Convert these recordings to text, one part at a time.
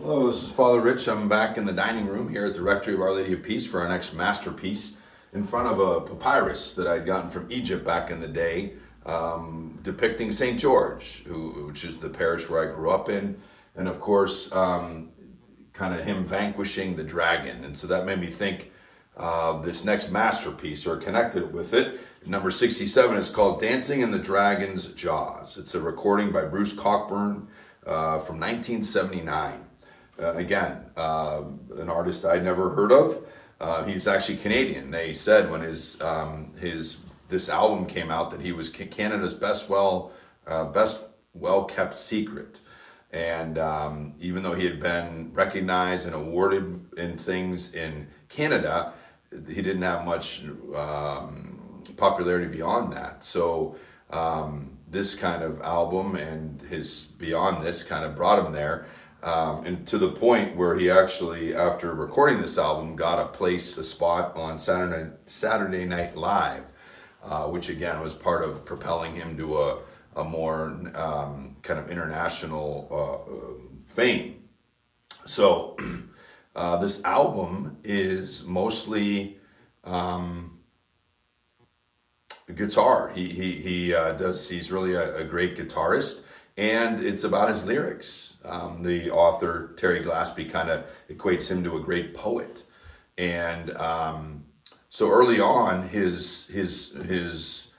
Hello, this is Father Rich. I'm back in the dining room here at the Rectory of Our Lady of Peace for our next masterpiece in front of a papyrus that I'd gotten from Egypt back in the day, depicting St. George, which is the parish where I grew up in, and of course, kind of him vanquishing the dragon. And so that made me think this next masterpiece, or connected with it. Number 67 is called Dancing in the Dragon's Jaws. It's a recording by Bruce Cockburn from 1979. Again, an artist I'd never heard of. He's actually Canadian. They said when this album came out that he was Canada's best well kept secret. And even though he had been recognized and awarded in things in Canada, he didn't have much popularity beyond that. So this kind of album and his Beyond This kind of brought him there. And to the point where he actually, after recording this album, got a spot on Saturday Night Live, which again was part of propelling him to a more kind of international fame. So this album is mostly guitar. He's really a great guitarist, and it's about his lyrics. The author, Terry Glaspey, kind of equates him to a great poet. And so early on, his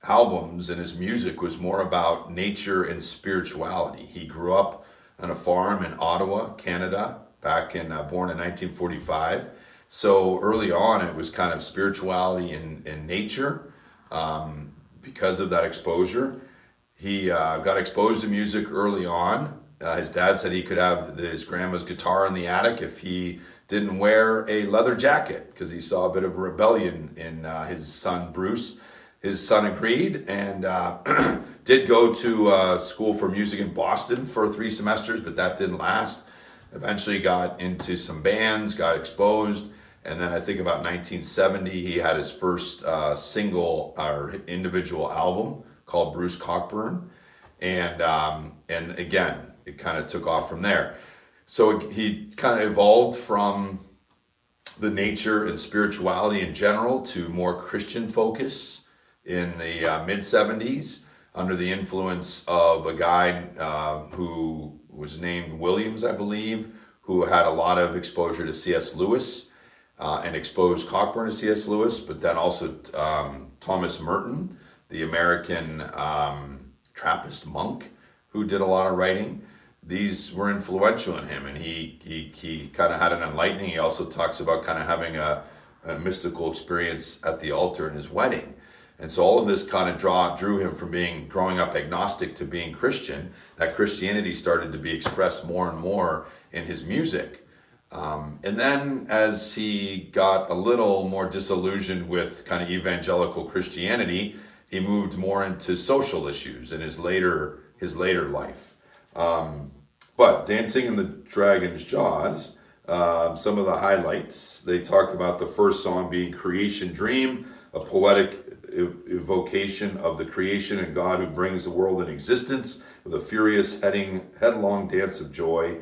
albums and his music was more about nature and spirituality. He grew up on a farm in Ottawa, Canada, born in 1945. So early on, it was kind of spirituality and nature. Because of that exposure, he got exposed to music early on. His dad said he could have his grandma's guitar in the attic if he didn't wear a leather jacket, because he saw a bit of rebellion in his son Bruce. His son agreed and did go to school for music in Boston for 3 semesters, but that didn't last. Eventually got into some bands, got exposed, and then I think about 1970 he had his first single or individual album called Bruce Cockburn, and again, it kind of took off from there. So he kind of evolved from the nature and spirituality in general to more Christian focus in the mid-70s under the influence of a guy who was named Williams, I believe, who had a lot of exposure to C.S. Lewis and exposed Cockburn to C.S. Lewis, but then also Thomas Merton, the American Trappist monk who did a lot of writing. These were influential in him, and he kind of had an enlightening. He also talks about kind of having a mystical experience at the altar in his wedding. And so all of this kind of drew him from growing up agnostic to being Christian. That Christianity started to be expressed more and more in his music. And then as he got a little more disillusioned with kind of evangelical Christianity, he moved more into social issues in his later life. But Dancing in the Dragon's Jaws, some of the highlights, they talk about the first song being Creation Dream, a poetic evocation of the creation and God who brings the world in existence with a furious headlong dance of joy.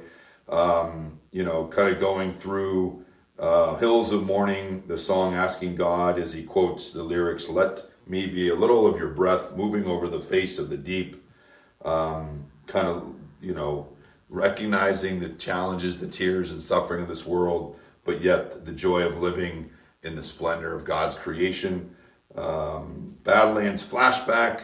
Kind of going through Hills of Morning, the song asking God, as he quotes the lyrics, "Let me be a little of your breath moving over the face of the deep." Recognizing the challenges, the tears and suffering of this world, but yet the joy of living in the splendor of God's creation. Badlands Flashback,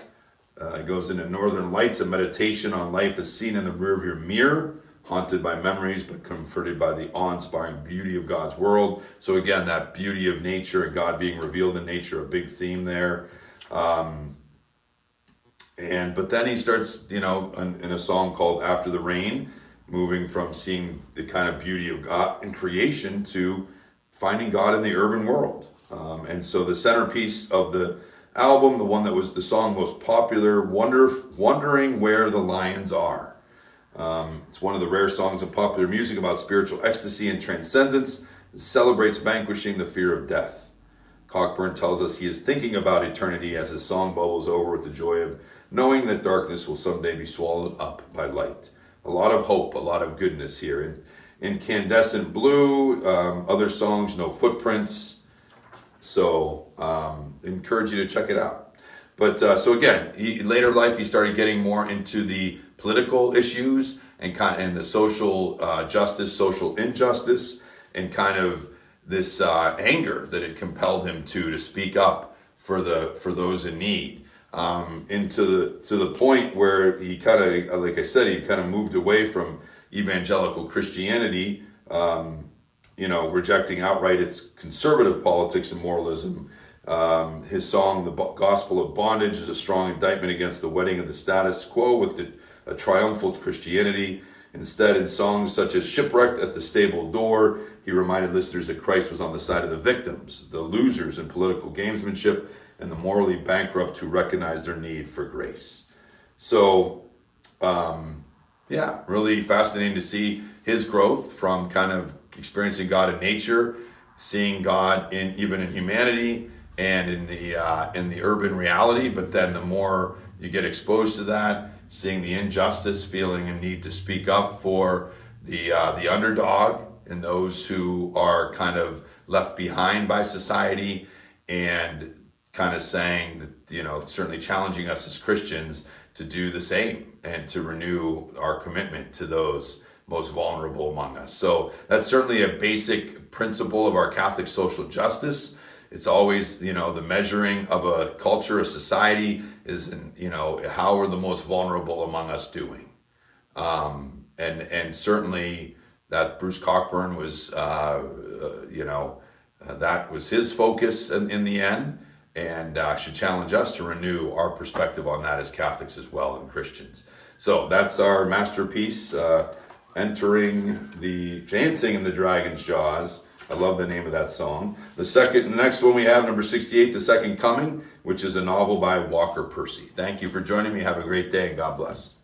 it goes into Northern Lights, a meditation on life as seen in the rearview mirror, haunted by memories but comforted by the awe-inspiring beauty of God's world. So again, that beauty of nature and God being revealed in nature, a big theme there. But then he starts, in a song called After the Rain, moving from seeing the kind of beauty of God in creation to finding God in the urban world. And so the centerpiece of the album, the one that was the song most popular, Wondering Where the Lions Are. It's one of the rare songs of popular music about spiritual ecstasy and transcendence. It celebrates vanquishing the fear of death. Cockburn tells us he is thinking about eternity as his song bubbles over with the joy of knowing that darkness will someday be swallowed up by light. A lot of hope, a lot of goodness here. And Incandescent Blue, other songs, No Footprints. So encourage you to check it out. But so again, later life he started getting more into the political issues and the social justice, social injustice, and kind of this anger that it compelled him to speak up for those in need. To the point where he kind of, like I said, he kind of moved away from evangelical Christianity, rejecting outright its conservative politics and moralism. His song, The Gospel of Bondage, is a strong indictment against the wedding of the status quo with a triumphal Christianity. Instead, in songs such as Shipwrecked at the Stable Door, he reminded listeners that Christ was on the side of the victims, the losers in political gamesmanship, and the morally bankrupt who recognize their need for grace. So, really fascinating to see his growth from kind of experiencing God in nature, seeing God even in humanity and in the urban reality. But then the more you get exposed to that, seeing the injustice, feeling a need to speak up for the underdog and those who are kind of left behind by society, and kind of saying that, certainly challenging us as Christians to do the same and to renew our commitment to those most vulnerable among us. So that's certainly a basic principle of our Catholic social justice. It's always, the measuring of a culture, a society is, how are the most vulnerable among us doing? And certainly that Bruce Cockburn was, that was his focus in the end, and should challenge us to renew our perspective on that as Catholics as well and Christians. So that's our masterpiece, Dancing in the Dragon's Jaws. I love the name of that song. The next one we have, number 68, The Second Coming, which is a novel by Walker Percy. Thank you for joining me. Have a great day, and God bless.